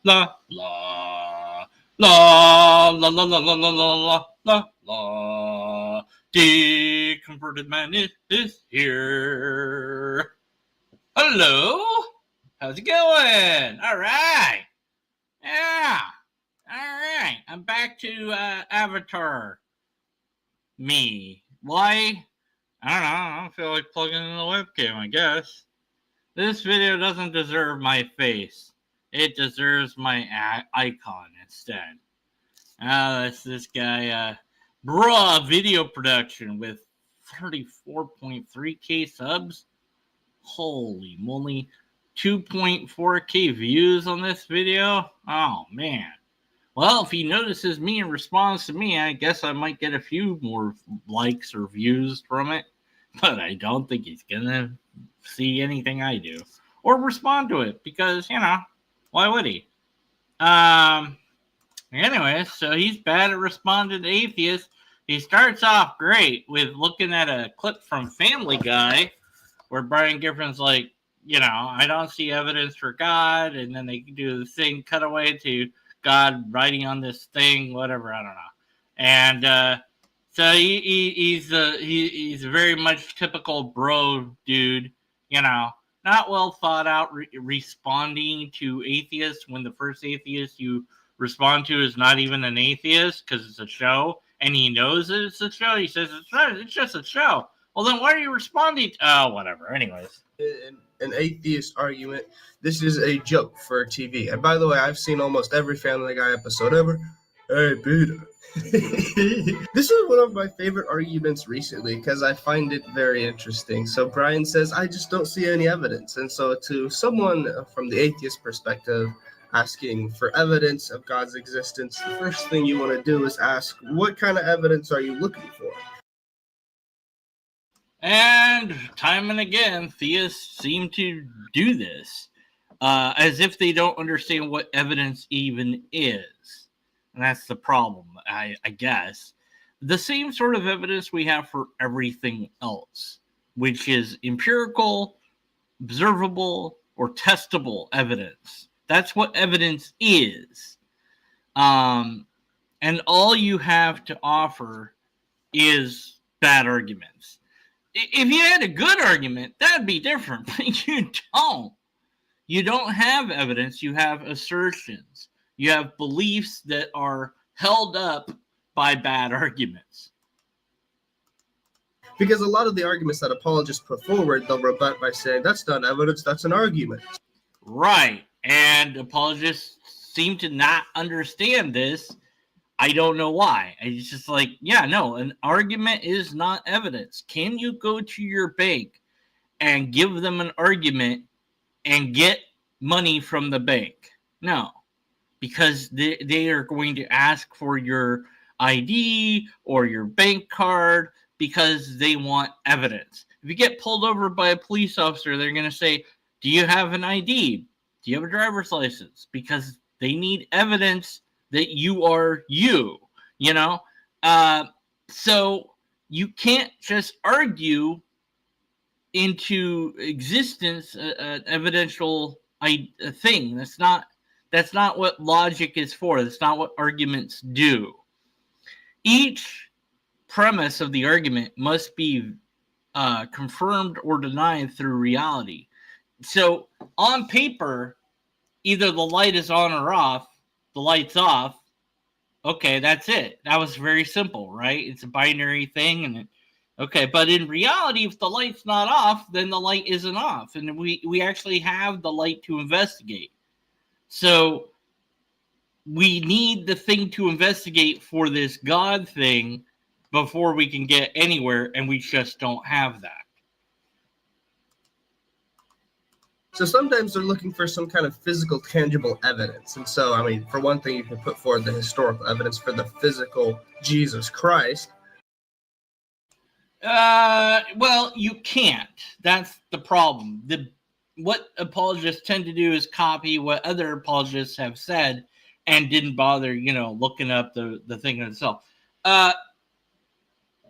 la la la la la la la la la la la. Deconverted man is here. Hello, how's it going? All right, yeah, all right. I'm back to Avatar. Me. Why? I don't know. I don't feel like plugging in the webcam. I guess this video doesn't deserve my face. It deserves my icon instead. That's this guy, bruh, video production with 34.3k subs. Holy moly. 2.4k views on this video. Oh, man. Well, if he notices me and responds to me, I guess I might get a few more likes or views from it. But I don't think he's going to see anything I do or respond to it because, why would he? Anyway, so he's bad at responding to atheists. He starts off great with looking at a clip from Family Guy where Brian Griffin's like, I don't see evidence for God. And then they do the thing, cutaway to God writing on this thing, whatever, I don't know. And so he's a very much typical bro dude, not well thought out responding to atheists when the first atheist you respond to is not even an atheist because it's a show and he knows that it's a show. He says it's just a show. Well, then why are you responding? Whatever. Anyways. An atheist argument. This is a joke for TV. And by the way, I've seen almost every Family Guy episode ever. Hey, Peter. This is one of my favorite arguments recently because I find it very interesting. So Brian says, I just don't see any evidence. And so to someone from the atheist perspective, asking for evidence of God's existence, the first thing you want to do is ask, what kind of evidence are you looking for? And time and again, theists seem to do this as if they don't understand what evidence even is. And that's the problem, I guess. The same sort of evidence we have for everything else, which is empirical, observable, or testable evidence. That's what evidence is. And all you have to offer is bad arguments. If you had a good argument, that'd be different, but you don't. You don't have evidence. You have assertions. You have beliefs that are held up by bad arguments. Because a lot of the arguments that apologists put forward, they'll rebut by saying, that's not evidence, that's an argument. Right. And apologists seem to not understand this. I don't know why. It's just like, an argument is not evidence. Can you go to your bank and give them an argument and get money from the bank? No, because they are going to ask for your ID or your bank card because they want evidence. If you get pulled over by a police officer, they're going to say, do you have an ID? Do you have a driver's license? Because they need evidence that you are you, So you can't just argue into existence an evidential thing. That's not what logic is for. That's not what arguments do. Each premise of the argument must be confirmed or denied through reality. So on paper, either the light is on or off. The light's off. Okay, that's it. That was very simple, right? It's a binary thing. But in reality, if the light's not off, then the light isn't off. And we actually have the light to investigate. So we need the thing to investigate for this God thing before we can get anywhere, and we just don't have that. So sometimes they're looking for some kind of physical, tangible evidence. And so, for one thing, you can put forward the historical evidence for the physical Jesus Christ. Well, you can't. That's the problem. What apologists tend to do is copy what other apologists have said and didn't bother, looking up the thing itself.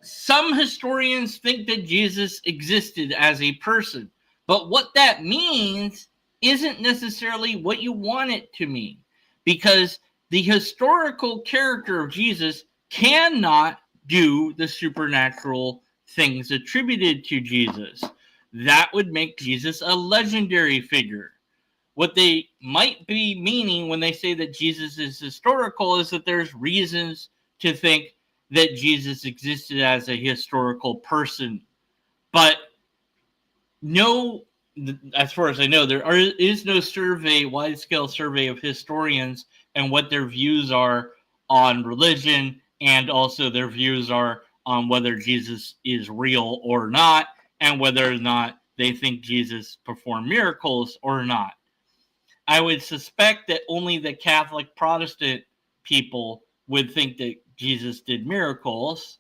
Some historians think that Jesus existed as a person. But what that means isn't necessarily what you want it to mean. because the historical character of Jesus cannot do the supernatural things attributed to Jesus. That would make Jesus a legendary figure. What they might be meaning when they say that Jesus is historical is that there's reasons to think that Jesus existed as a historical person. But no, as far as I know, is no wide-scale survey of historians and what their views are on religion, and also their views are on whether Jesus is real or not, and whether or not they think Jesus performed miracles or not. I would suspect that only the Catholic Protestant people would think that Jesus did miracles,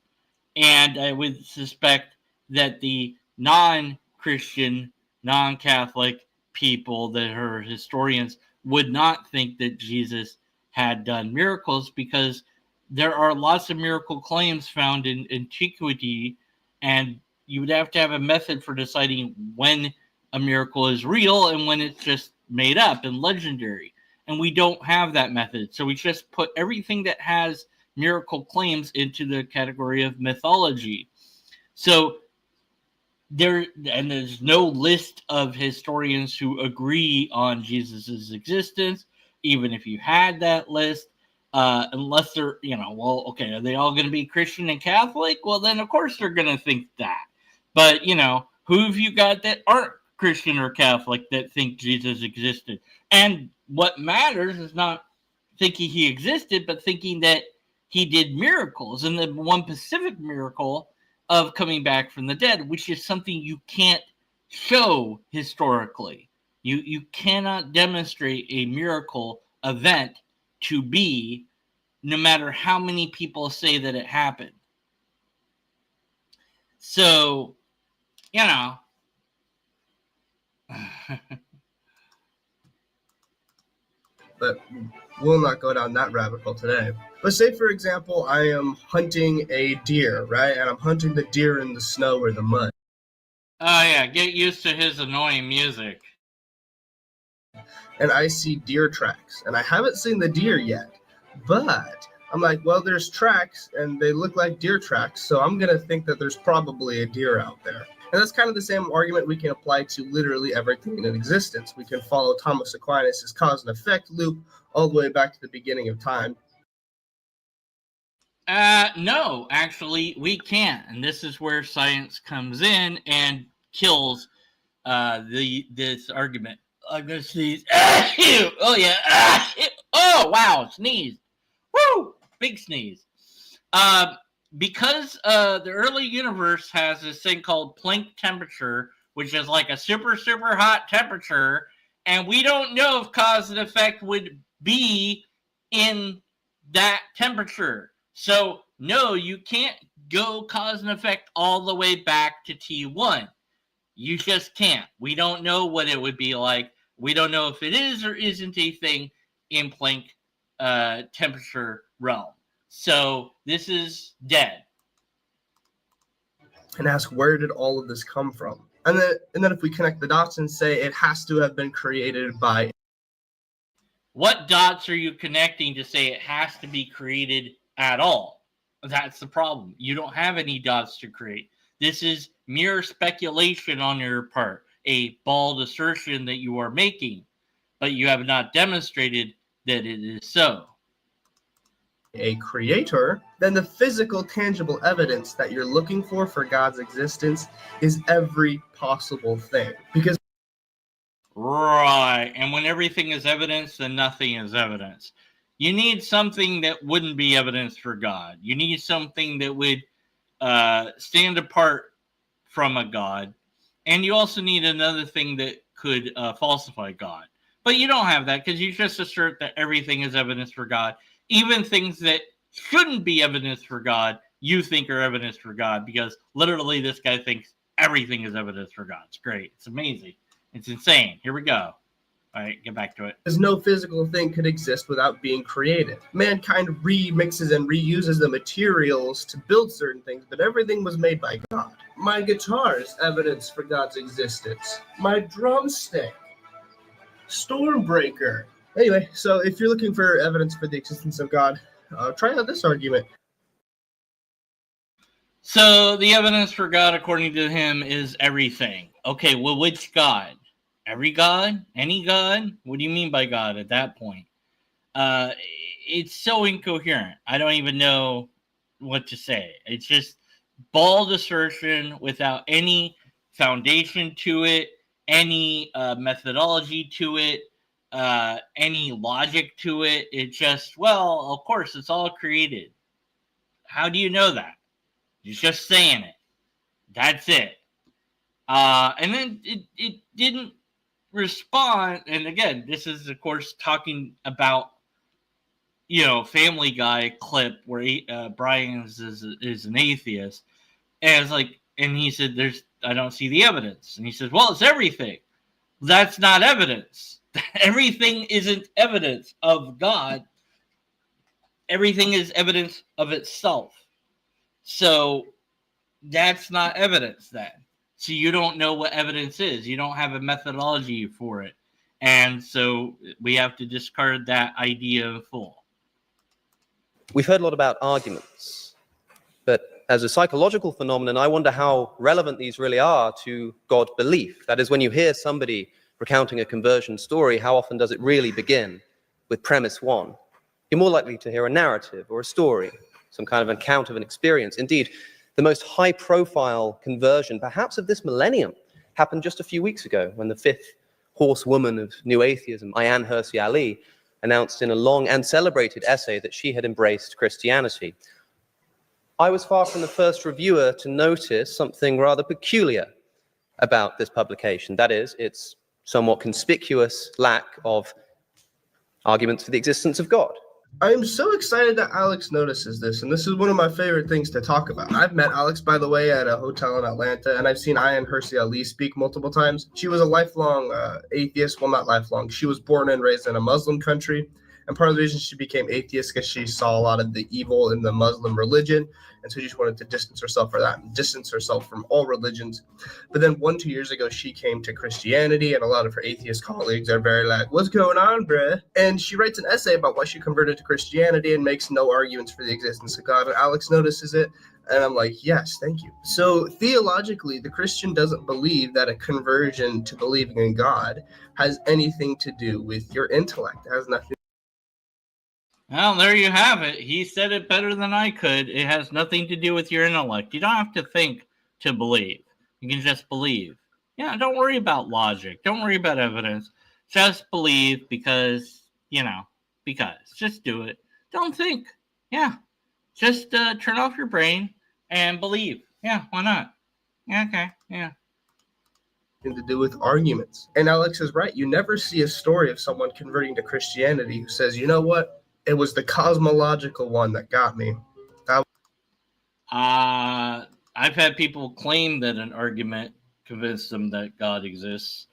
and I would suspect that the non-Christian, non-Catholic people that are historians would not think that Jesus had done miracles, because there are lots of miracle claims found in antiquity, and you would have to have a method for deciding when a miracle is real and when it's just made up and legendary. And we don't have that method. So we just put everything that has miracle claims into the category of mythology. So there's no list of historians who agree on Jesus's existence, even if you had that list, unless they're, well, okay, are they all going to be Christian and Catholic? Well, then of course they're going to think that. But, who have you got that aren't Christian or Catholic that think Jesus existed? And what matters is not thinking he existed, but thinking that he did miracles. And the one specific miracle of coming back from the dead, which is something you can't show historically. You cannot demonstrate a miracle event to be, no matter how many people say that it happened. So, But we'll not go down that rabbit hole today. But say, for example, I am hunting a deer, right? And I'm hunting the deer in the snow or the mud. Oh, yeah, get used to his annoying music. And I see deer tracks. And I haven't seen the deer yet. But I'm like, well, there's tracks, and they look like deer tracks, so I'm going to think that there's probably a deer out there. And that's kind of the same argument we can apply to literally everything in existence. We can follow Thomas Aquinas' cause and effect loop all the way back to the beginning of time. No, actually, we can't. And this is where science comes in and kills this argument. I'm going to sneeze. Oh, yeah. Oh, wow, sneeze. Woo! Big sneeze. Because the early universe has this thing called Planck temperature, which is like a super, super hot temperature, and we don't know if cause and effect would be in that temperature. So, no, you can't go cause and effect all the way back to T1. You just can't. We don't know what it would be like. We don't know if it is or isn't a thing in Planck temperature realm. So this is dead. And ask, where did all of this come from? And then if we connect the dots and say it has to have been created by... What dots are you connecting to say it has to be created at all? That's the problem. You don't have any dots to create. This is mere speculation on your part, a bald assertion that you are making, but you have not demonstrated that it is so. A creator, then the physical, tangible evidence that you're looking for God's existence is every possible thing. Because right, and when everything is evidence, then nothing is evidence. You need something that wouldn't be evidence for God. You need something that would stand apart from a God. And you also need another thing that could falsify God. But you don't have that because you just assert that everything is evidence for God. Even things that shouldn't be evidence for God, you think are evidence for God, because literally this guy thinks everything is evidence for God. It's great. It's amazing. It's insane. Here we go. All right, get back to it. Because no physical thing could exist without being created. Mankind remixes and reuses the materials to build certain things, but everything was made by God. My guitar is evidence for God's existence. My drumstick, Stormbreaker, Anyway, so if you're looking for evidence for the existence of God, try out this argument. So the evidence for God, according to him, is everything. Okay, well, which God? Every God? Any God? What do you mean by God at that point? Uh, it's so incoherent. I don't even know what to say. It's just bald assertion without any foundation to it, any methodology to it, any logic to it. It's just, well, of course, it's all created. How do you know that? He's just saying it. That's it. And then it didn't respond. And again, this is, of course, talking about, Family Guy clip where Brian is an atheist. And it's like, and he said, I don't see the evidence. And he says, well, it's everything. That's not evidence. Everything isn't evidence of God. Everything is evidence of itself. So that's not evidence then. So you don't know what evidence is. You don't have a methodology for it. And so we have to discard that idea in full. We've heard a lot about arguments, but as a psychological phenomenon, I wonder how relevant these really are to God belief. That is, when you hear somebody recounting a conversion story, how often does it really begin with premise one? You're more likely to hear a narrative or a story, some kind of account of an experience. Indeed, the most high-profile conversion, perhaps of this millennium, happened just a few weeks ago when the fifth horsewoman of new atheism, Ayaan Hirsi Ali, announced in a long and celebrated essay that she had embraced Christianity. I was far from the first reviewer to notice something rather peculiar about this publication. That is, its somewhat conspicuous lack of arguments for the existence of God. I'm so excited that Alex notices this, and this is one of my favorite things to talk about. I've met Alex, by the way, at a hotel in Atlanta, and I've seen Ayaan Hirsi Ali speak multiple times. She was a lifelong atheist. Well, not lifelong. She was born and raised in a Muslim country, and part of the reason she became atheist is because she saw a lot of the evil in the Muslim religion, and so she just wanted to distance herself from all religions. But then 1-2 years ago, she came to Christianity, and a lot of her atheist colleagues are very like, what's going on, bruh? And she writes an essay about why she converted to Christianity and makes no arguments for the existence of God. And Alex notices it, and I'm like, yes, thank you. So theologically, the Christian doesn't believe that a conversion to believing in God has anything to do with your intellect. It has nothing. Well, there you have it. He said it better than I could. It has nothing to do with your intellect. You don't have to think to believe. You can just believe. Yeah, don't worry about logic. Don't worry about evidence. Just believe because. Just do it. Don't think. Yeah. Just turn off your brain and believe. Yeah, why not? Yeah, okay. Yeah. To do with arguments. And Alex is right. You never see a story of someone converting to Christianity who says, you know what? It was the cosmological one that got me. I've had people claim that an argument convinced them that God exists,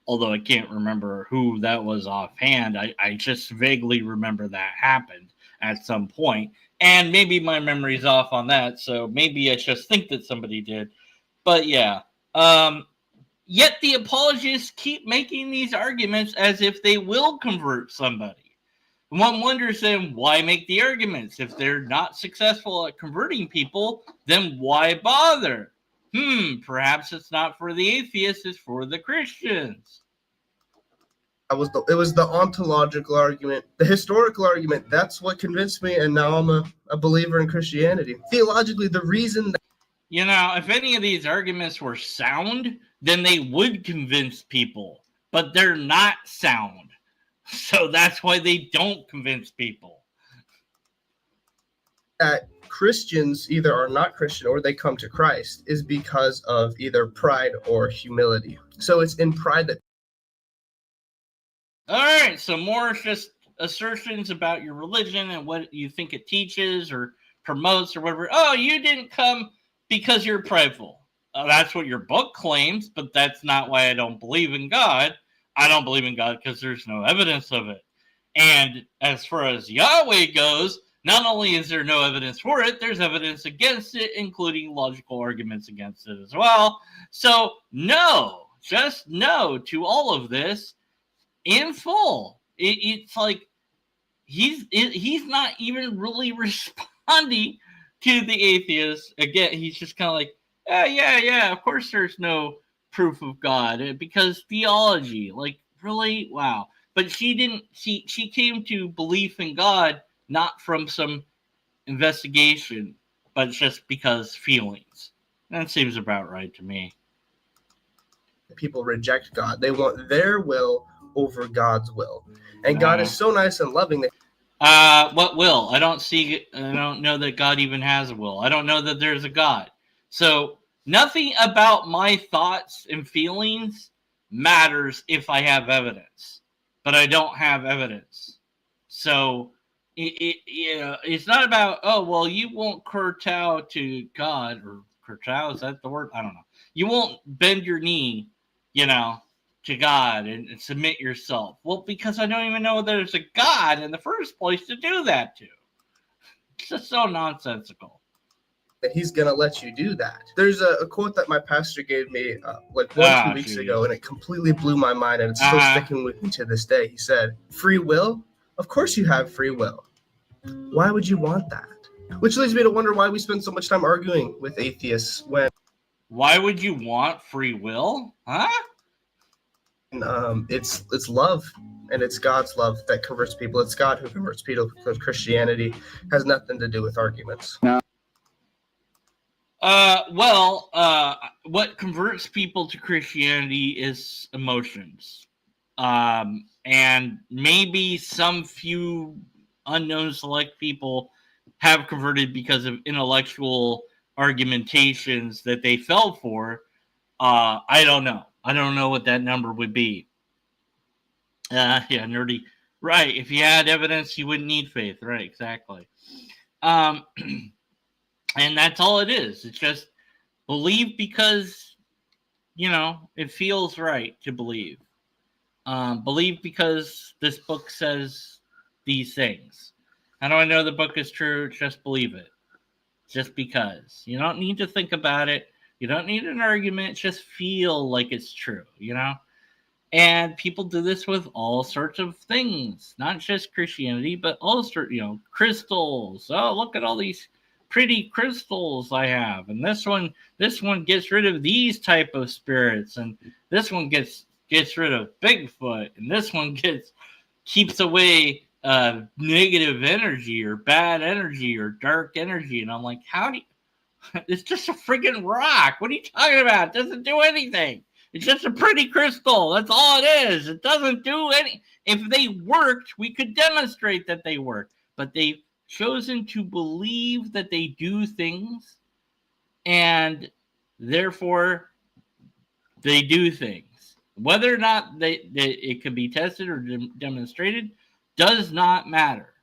although I can't remember who that was offhand. I just vaguely remember that happened at some point, and maybe my memory's off on that, so maybe I just think that somebody did. But yeah, yet the apologists keep making these arguments as if they will convert somebody. One wonders then, why make the arguments? If they're not successful at converting people, then why bother? Perhaps it's not for the atheists, it's for the Christians. It was the ontological argument, the historical argument. That's what convinced me, and now I'm a believer in Christianity. Theologically, the reason that if any of these arguments were sound, then they would convince people, but they're not sound. So that's why they don't convince people. That Christians either are not Christian or they come to Christ is because of either pride or humility. So it's in pride that. All right, so more just assertions about your religion and what you think it teaches or promotes or whatever. Oh, you didn't come because you're prideful. That's what your book claims, but that's not why I don't believe in God. I don't believe in God because there's no evidence of it. And as far as Yahweh goes, not only is there no evidence for it, there's evidence against it, including logical arguments against it as well. So no, just no to all of this in full. It's like he's not even really responding to the atheists. Again, he's just kind of like, yeah, of course there's no proof of God because theology, like, really? Wow. But she didn't, she came to belief in God not from some investigation, but just because feelings. That seems about right to me. People reject God. They want their will over God's will. And God is so nice and loving that What will? I don't know that God even has a will. I don't know that there's a God. So nothing about my thoughts and feelings matters if I have evidence. But I don't have evidence. So it's not about, oh, well, you won't kowtow to God, or kowtow, is that the word? I don't know. You won't bend your knee, to God and submit yourself. Well, because I don't even know there's a God in the first place to do that to. It's just so nonsensical. that he's going to let you do that. There's a quote that my pastor gave me like 2 weeks ago, and it completely blew my mind, and it's still sticking with me to this day. He said, free will? Of course you have free will. Why would you want that? Which leads me to wonder why we spend so much time arguing with atheists when... Why would you want free will? Huh? It's love, and it's God's love that converts people. It's God who converts people. Christianity has nothing to do with arguments. What converts people to Christianity is emotions. And maybe some few unknown select people have converted because of intellectual argumentations that they fell for. I don't know. I don't know what that number would be. Yeah, nerdy. Right. If you had evidence, you wouldn't need faith. Right. Exactly. And that's all it is. It's just believe because, it feels right to believe. Believe because this book says these things. How do I know the book is true? Just believe it. Just because. You don't need to think about it. You don't need an argument. Just feel like it's true, And people do this with all sorts of things, not just Christianity, but all sorts, crystals. Oh, look at all these pretty crystals I have, and this one gets rid of these type of spirits, and this one gets rid of Bigfoot, and this one keeps away negative energy or bad energy or dark energy. And I'm like, how do you? It's just a friggin' rock. What are you talking about? It doesn't do anything. It's just a pretty crystal. That's all it is. It doesn't do any. If they worked, we could demonstrate that they work. But they've chosen to believe that they do things, and therefore they do things. Whether or not it can be tested or demonstrated does not matter.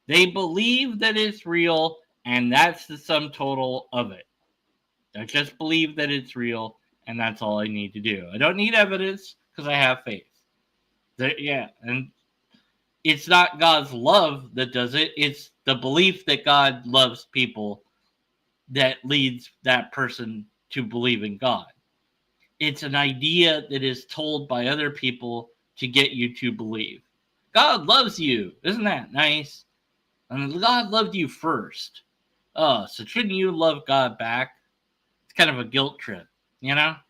They believe that it's real, and that's the sum total of it. I just believe that it's real, and that's all I need to do. I don't need evidence because I have faith. And it's not God's love that does it. It's the belief that God loves people that leads that person to believe in God. It's an idea that is told by other people to get you to believe. God loves you. Isn't that nice? And God loved you first. Oh, so shouldn't you love God back? It's kind of a guilt trip, Now,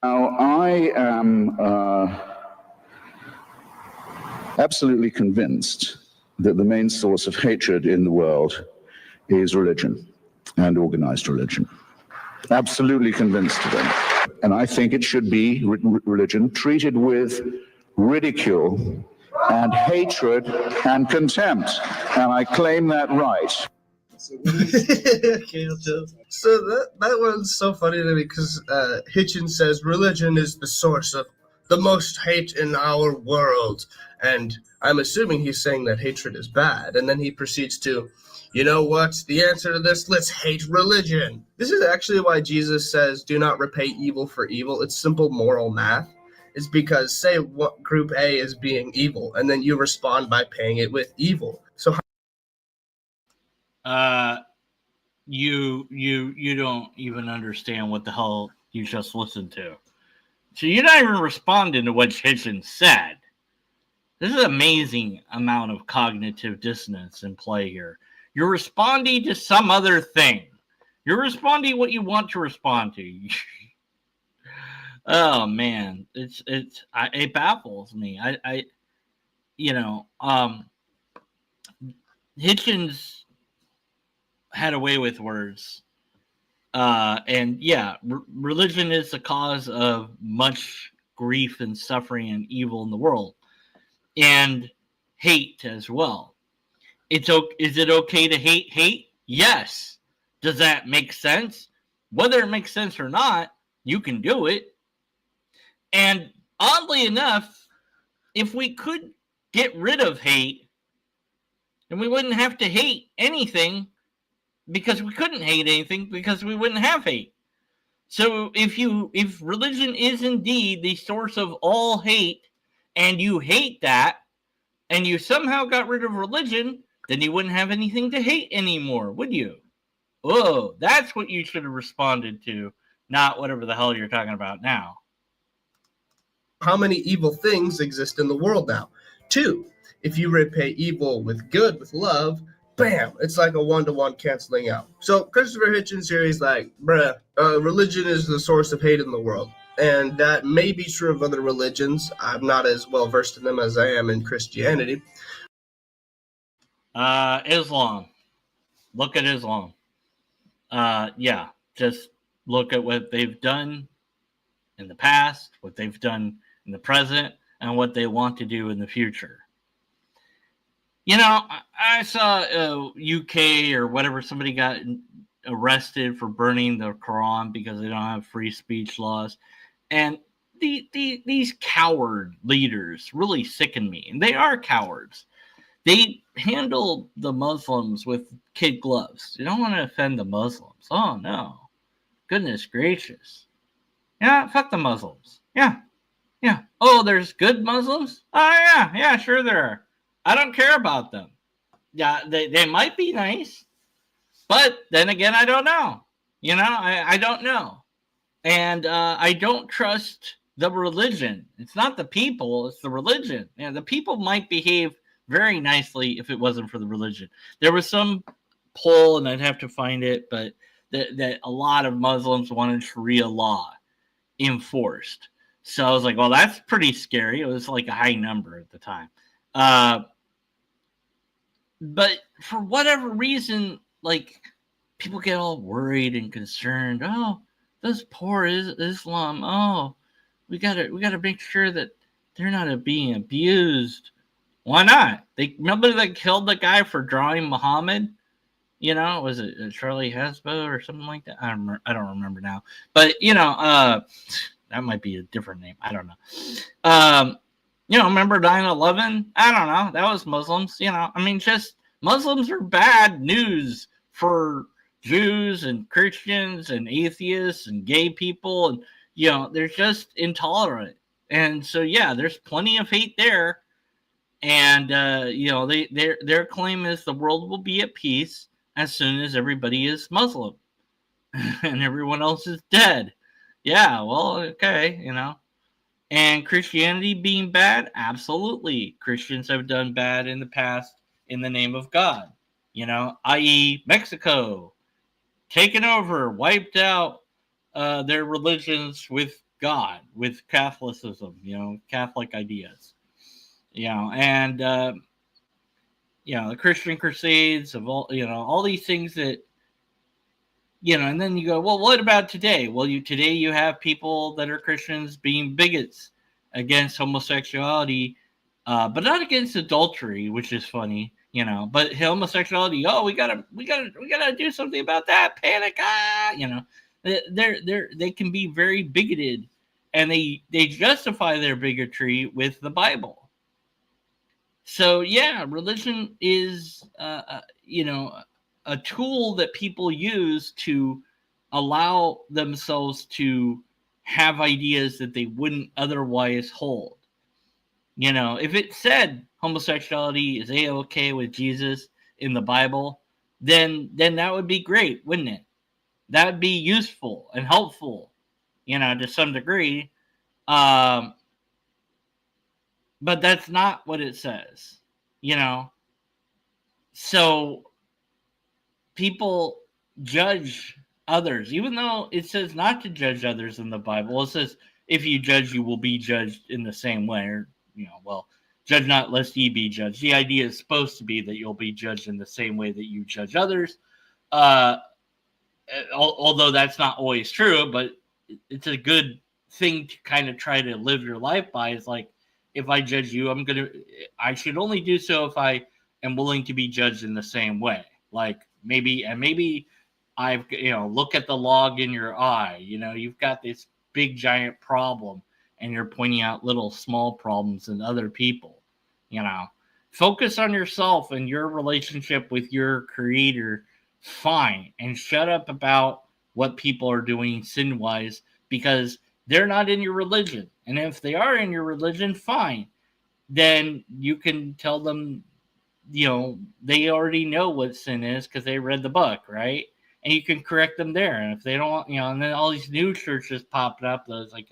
I am absolutely convinced that the main source of hatred in the world is religion and organized religion. Absolutely convinced of it. And I think it should be religion treated with ridicule and hatred and contempt. And I claim that right. So that one's so funny to me because Hitchens says religion is the source of the most hate in our world, and I'm assuming he's saying that hatred is bad, and then he proceeds to, you know what, the answer to this, let's hate religion. This is actually why Jesus says do not repay evil for evil. It's simple moral math. It's because say what group A is being evil, and then you respond by paying it with evil. So you don't even understand what the hell you just listened to. So you're not even responding to what Hitchens said. This is an amazing amount of cognitive dissonance in play here. You're responding to some other thing. You're responding what you want to respond to. Oh man, it baffles me. Hitchens had a way with words. And yeah, religion is the cause of much grief and suffering and evil in the world, and hate as well. Is it okay to hate? Yes. Does that make sense? Whether it makes sense or not, you can do it. And oddly enough, if we could get rid of hate, then we wouldn't have to hate anything, because we couldn't hate anything because we wouldn't have hate. So if religion is indeed the source of all hate, and you hate that, and you somehow got rid of religion, then you wouldn't have anything to hate anymore, would you? Oh, that's what you should have responded to, not whatever the hell you're talking about now. How many evil things exist in the world now? 2. If you repay evil with good, with love, bam, it's like a one-to-one canceling out. So Christopher Hitchens here, he's like, religion is the source of hate in the world. And that may be true of other religions. I'm not as well versed in them as I am in Christianity. Islam. Look at Islam. Yeah, just look at what they've done in the past, what they've done in the present, and what they want to do in the future. I saw UK or whatever, somebody got arrested for burning the Quran because they don't have free speech laws. And these coward leaders really sicken me. And they are cowards. They handle the Muslims with kid gloves. You don't want to offend the Muslims. Oh, no. Goodness gracious. Yeah, fuck the Muslims. Yeah. Oh, there's good Muslims? Oh, yeah, sure there are. I don't care about them. Yeah, they might be nice, but then again, I don't know. I don't know. And I don't trust the religion. It's not the people, it's the religion. The people might behave very nicely if it wasn't for the religion. There was some poll, and I'd have to find it, but that a lot of Muslims wanted Sharia law enforced. So I was like, well, that's pretty scary. It was like a high number at the time. But for whatever reason, like, people get all worried and concerned. Oh, those poor Islam. Oh, we gotta make sure that they're not being abused. Why not? Remember they killed the guy for drawing Muhammad? Was it Charlie Hebdo or something like that? I don't remember now. But that might be a different name. I don't know. Remember 9/11? I don't know. That was Muslims. Just Muslims are bad news for Jews and Christians and atheists and gay people. And, they're just intolerant. And so, yeah, there's plenty of hate there. And, their claim is the world will be at peace as soon as everybody is Muslim and everyone else is dead. Yeah, well, okay, And Christianity being bad? Absolutely. Christians have done bad in the past in the name of God, i.e. Mexico, taken over, wiped out their religions with God, with Catholicism, Catholic ideas, and, the Christian Crusades of all these things that, and then you go, well, what about today? Well, today you have people that are Christians being bigots against homosexuality, but not against adultery, which is funny, but homosexuality. Oh, we gotta do something about that. Panic, they can be very bigoted, and they justify their bigotry with the Bible. So yeah, religion is a tool that people use to allow themselves to have ideas that they wouldn't otherwise hold. If it said homosexuality is A-okay with Jesus in the Bible, then that would be great, wouldn't it? That would be useful and helpful, to some degree. But that's not what it says, you know? So people judge others, even though it says not to judge others in the Bible. It says, if you judge, you will be judged in the same way. Or, well, judge not lest ye be judged. The idea is supposed to be that you'll be judged in the same way that you judge others. Although that's not always true, but it's a good thing to kind of try to live your life by. Is like, if I judge you, I should only do so if I am willing to be judged in the same way. Like maybe I've, look at the log in your eye. You've got this big giant problem and you're pointing out little small problems in other people. Focus on yourself and your relationship with your creator. Fine, and shut up about what people are doing sin wise, because they're not in your religion. And if they are in your religion, fine, then you can tell them, they already know what sin is because they read the book, right? And you can correct them there. And if they don't, and then all these new churches popping up, those like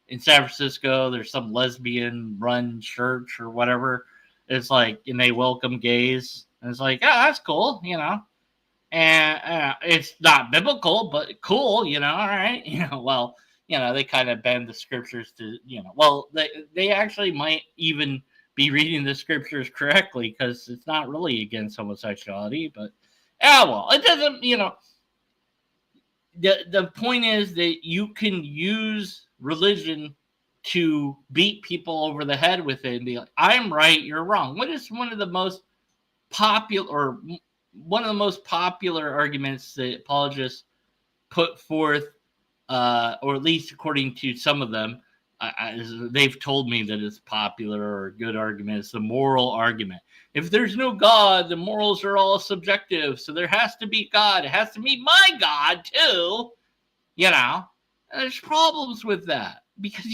in San Francisco, there's some lesbian run church or whatever. It's like, and they welcome gays. And it's like, oh, that's cool, and it's not biblical, but cool, all right, well, they kind of bend the scriptures to, well, they actually might even be reading the scriptures correctly because it's not really against homosexuality, but well, it doesn't, the point is that you can use religion to beat people over the head with it and be like, I'm right, you're wrong. What is one of the most popular arguments that apologists put forth, or at least according to some of them, they've told me that it's popular or a good argument. It's the moral argument. If there's no God, the morals are all subjective. So there has to be God. It has to be my God too. And there's problems with that because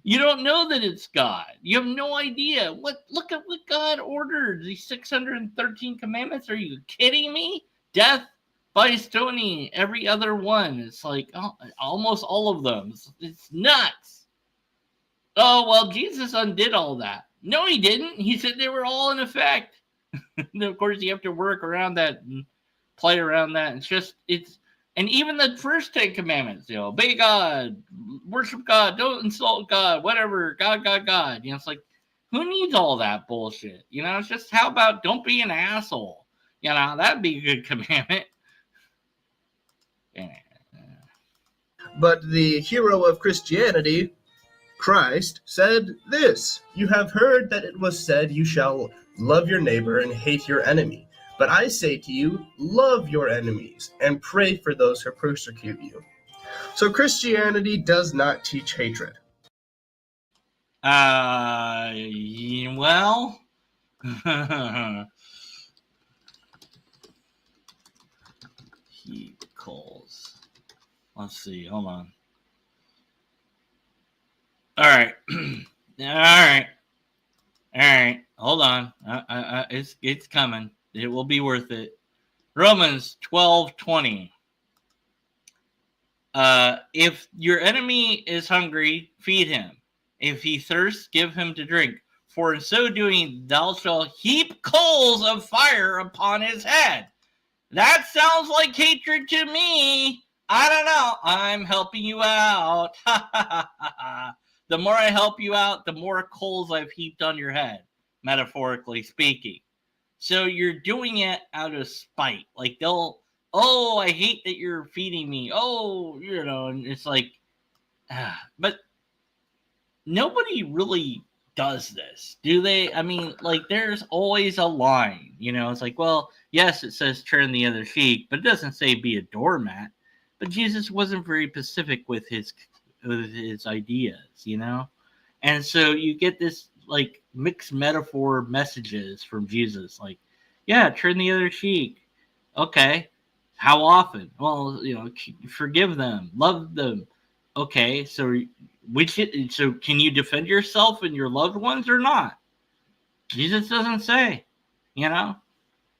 you don't know that it's God. You have no idea. Look at what God ordered. These 613 commandments. Are you kidding me? Death by stoning, every other one. It's like almost all of them. It's nuts. Oh, well, Jesus undid all that. No, he didn't. He said they were all in effect. And of course, you have to work around that and play around that. And even the first 10 commandments, obey God, worship God, don't insult God, whatever, God, God, God. It's like, who needs all that bullshit? It's just, how about don't be an asshole? That'd be a good commandment. But the hero of Christianity, Christ, said this: "You have heard that it was said, you shall love your neighbor and hate your enemy. But I say to you, love your enemies and pray for those who persecute you." So Christianity does not teach hatred. Well, he calls. Let's see. Hold on. All right. All right. Hold on. It's coming. It will be worth it. Romans 12:20. If your enemy is hungry, feed him. If he thirsts, give him to drink. For in so doing, thou shalt heap coals of fire upon his head. That sounds like hatred to me. I don't know. I'm helping you out. The more I help you out, the more coals I've heaped on your head, metaphorically speaking. So you're doing it out of spite. Like oh, I hate that you're feeding me. Oh, and it's like, but nobody really does this, do they? I mean, like, there's always a line, it's like, well, yes, it says turn the other cheek, but it doesn't say be a doormat. But Jesus wasn't very specific with his ideas, and so you get this like mixed metaphor messages from Jesus, like, yeah, turn the other cheek. Okay, how often? Well, forgive them, love them. Okay, so can you defend yourself and your loved ones or not? Jesus doesn't say,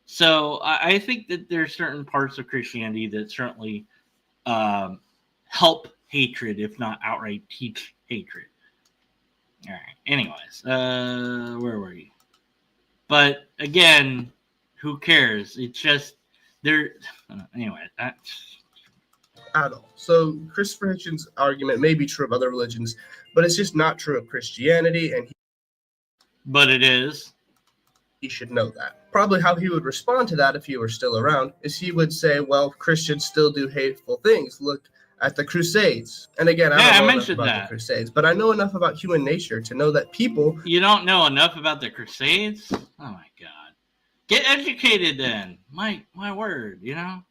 So I think that there's certain parts of Christianity that certainly help hatred, if not outright teach hatred. All right. Anyways, where were you? But again, who cares? It's just there. Anyway, that's At all. So Christopher Hitchens' argument may be true of other religions, but it's just not true of Christianity, and but it is. he should know that. Probably how he would respond to that if he were still around is he would say, well, Christians still do hateful things. Look at the Crusades. And again, I don't know enough about the Crusades, but I know enough about human nature to know that people... You don't know enough about the Crusades? Oh my God. Get educated then. My word, you know?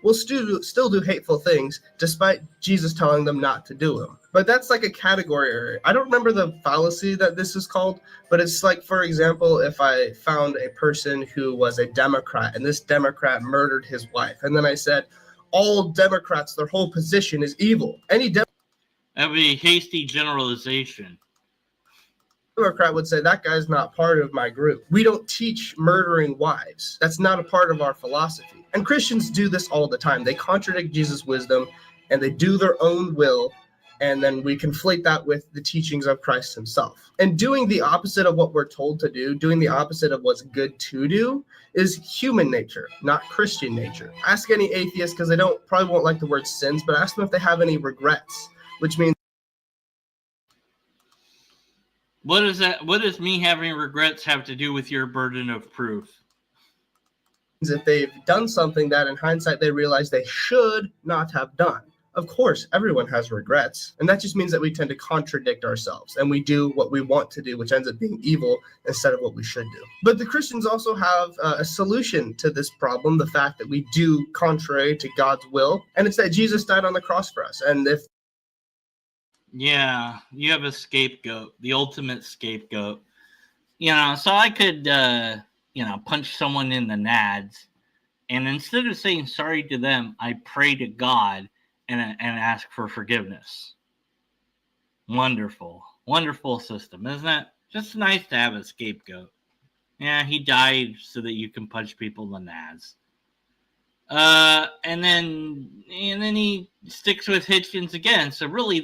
will still do hateful things despite Jesus telling them not to do them. But that's like a category area. I don't remember the fallacy that this is called, but it's like, for example, if I found a person who was a Democrat and this Democrat murdered his wife, and then I said, all Democrats, their whole position is evil. That would be a hasty generalization. Democrat would say, that guy's not part of my group. We don't teach murdering wives. That's not a part of our philosophy. And Christians do this all the time. They contradict Jesus' wisdom and they do their own will, and then we conflate that with the teachings of Christ himself. And doing the opposite of what we're told to do, doing the opposite of what's good to do, is human nature, not Christian nature. Ask any atheist, because they probably won't like the word sins, but ask them if they have any regrets, which means what does me having regrets have to do with your burden of proof? If they've done something that in hindsight they realize they should not have done. Of course, everyone has regrets, and that just means that we tend to contradict ourselves, and we do what we want to do, which ends up being evil instead of what we should do. But the Christians also have a solution to this problem, the fact that we do contrary to God's will, and it's that Jesus died on the cross for us. And if yeah, you have a scapegoat, the ultimate scapegoat. You know, so I could, punch someone in the nads, and instead of saying sorry to them, I pray to God and ask for forgiveness. Wonderful, wonderful system, isn't it? Just nice to have a scapegoat. Yeah, he died so that you can punch people in the nads. And then he sticks with Hitchens again. So really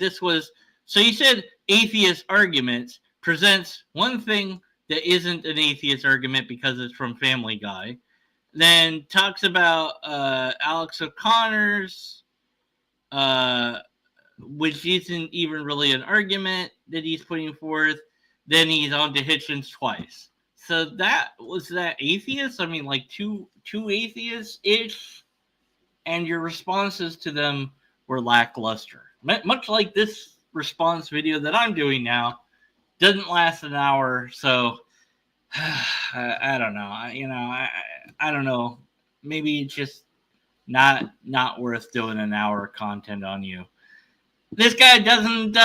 so you said atheist arguments presents one thing that isn't an atheist argument because it's from Family Guy. Then talks about Alex O'Connor's, which isn't even really an argument that he's putting forth. Then he's on to Hitchens twice. So that atheist? I mean, like two atheists-ish? And your responses to them were lackluster. Much like this response video that I'm doing now, doesn't last an hour, so I don't know. I don't know. Maybe it's just not worth doing an hour of content on you. This guy doesn't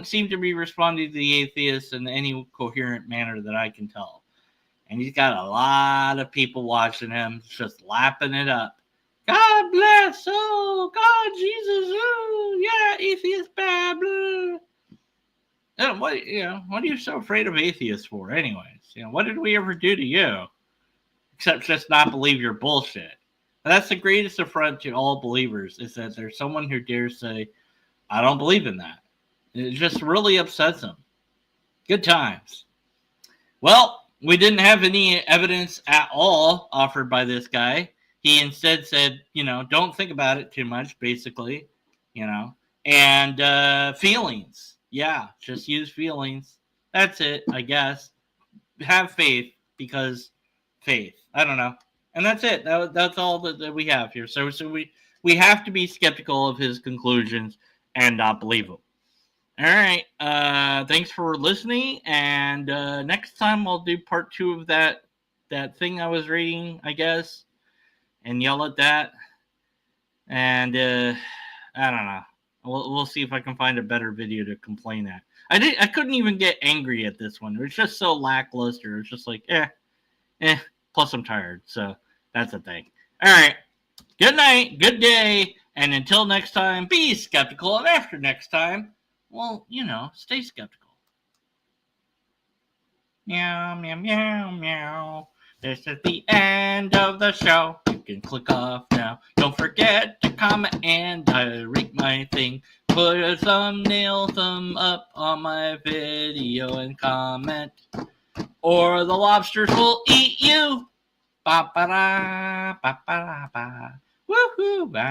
seem to be responding to the atheists in any coherent manner that I can tell. And he's got a lot of people watching him, just lapping it up. God bless, oh, God, Jesus, oh, yeah, atheist, blah, blah. What are you so afraid of atheists for, anyways? What did we ever do to you? Except just not believe your bullshit. And that's the greatest affront to all believers, is that there's someone who dares say, I don't believe in that. It just really upsets them. Good times. Well, we didn't have any evidence at all offered by this guy. He instead said, don't think about it too much, basically, and feelings. Yeah, just use feelings. That's it, I guess. Have faith, because faith. I don't know. And that's it. That's all that we have here. So we have to be skeptical of his conclusions and not believe them. All right. Thanks for listening. And next time I'll do part 2 of that thing I was reading, I guess, and yell at that. And I don't know. We'll see if I can find a better video to complain at. I couldn't even get angry at this one. It was just so lackluster. It's just like, Plus I'm tired, so that's the thing. All right. Good night. Good day. And until next time, be skeptical. And after next time, well, stay skeptical. Meow, meow, meow, meow. This is the end of the show. You can click off now. Don't forget to comment and rate my thing. Put Put a thumbnail, thumb up on my video and comment, or the lobsters will eat you. Ba ba da ba ba da ba. Woohoo! Bye.